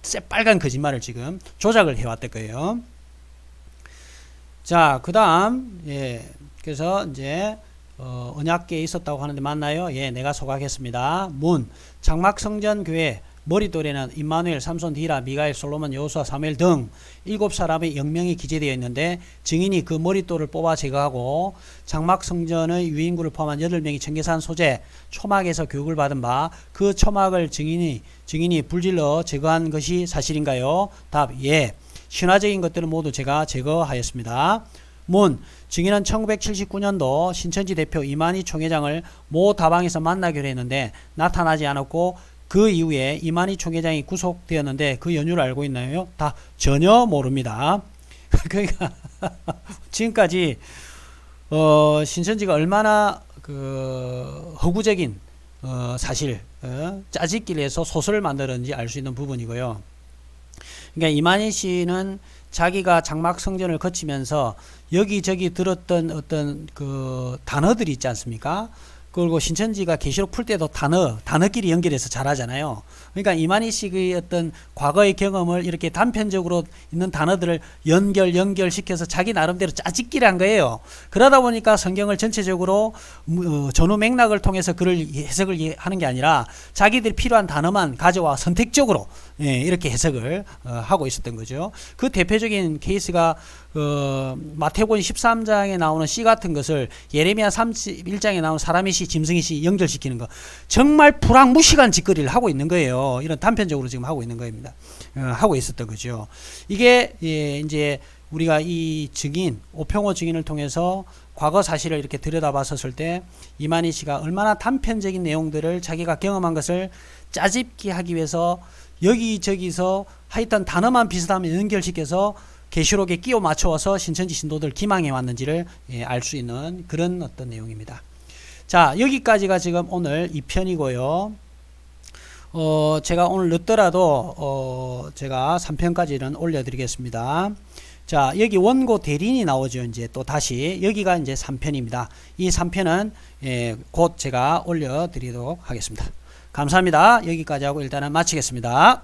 S1: 새빨간 거짓말을 지금 조작을 해왔던 거예요. 자, 그 다음, 예, 그래서 이제 언약궤에 있었다고 하는데 맞나요? 예, 내가 소각했습니다. 장막성전교회 머릿돌에는 임마누엘, 삼손, 디라, 미가엘, 솔로몬, 여호수아, 사무엘 등 7사람의 영명이 기재되어 있는데 증인이 그 머릿돌을 뽑아 제거하고 장막성전의 유인구를 포함한 8명이 청계산 소재 초막에서 교육을 받은 바 그 초막을 증인이 불질러 제거한 것이 사실인가요? 답, 예. 신화적인 것들은 모두 제가 제거하였습니다. 증인은 1979년도 신천지 대표 이만희 총회장을 모 다방에서 만나기로 했는데 나타나지 않았고 그 이후에 이만희 총회장이 구속되었는데 그 연유를 알고 있나요? 다 전혀 모릅니다. 그러니까 지금까지 신천지가 얼마나 그 허구적인 사실 짜집기를 해서 소설을 만들었는지 알 수 있는 부분이고요. 그러니까 이만희 씨는 자기가 장막 성전을 거치면서 여기저기 들었던 어떤 그 단어들이 있지 않습니까? 그리고 신천지가 계시록 풀 때도 단어끼리 연결해서 잘하잖아요. 그러니까 이만희 씨의 어떤 과거의 경험을 이렇게 단편적으로 있는 단어들을 연결시켜서 자기 나름대로 짜집기를 한 거예요. 그러다 보니까 성경을 전체적으로 전후 맥락을 통해서 그를 해석을 하는 게 아니라 자기들이 필요한 단어만 가져와 선택적으로 이렇게 해석을 하고 있었던 거죠. 그 대표적인 케이스가 마태복음 13장에 나오는 씨 같은 것을 예레미야 31장에 나오는 사람의 씨, 짐승의 씨 연결시키는 거, 정말 불황무시한 짓거리를 하고 있는 거예요. 이런 단편적으로 지금 하고 있는 겁니다. 하고 있었던 거죠. 이게 이제 우리가 이 증인, 오평호 증인을 통해서 과거 사실을 이렇게 들여다봤었을 때 이만희 씨가 얼마나 단편적인 내용들을 자기가 경험한 것을 짜집기 하기 위해서 여기저기서 하여튼 단어만 비슷하면 연결시켜서 계시록에 끼워 맞춰서 신천지 신도들 기망해 왔는지를 알 수 있는 그런 어떤 내용입니다. 자, 여기까지가 지금 오늘 2편이고요. 제가 오늘 늦더라도 제가 3편까지는 올려드리겠습니다. 자, 여기 원고 대리인이 나오죠. 이제 또 다시 여기가 이제 3편입니다. 이 3편은 곧 제가 올려드리도록 하겠습니다. 감사합니다. 여기까지 하고 일단은 마치겠습니다.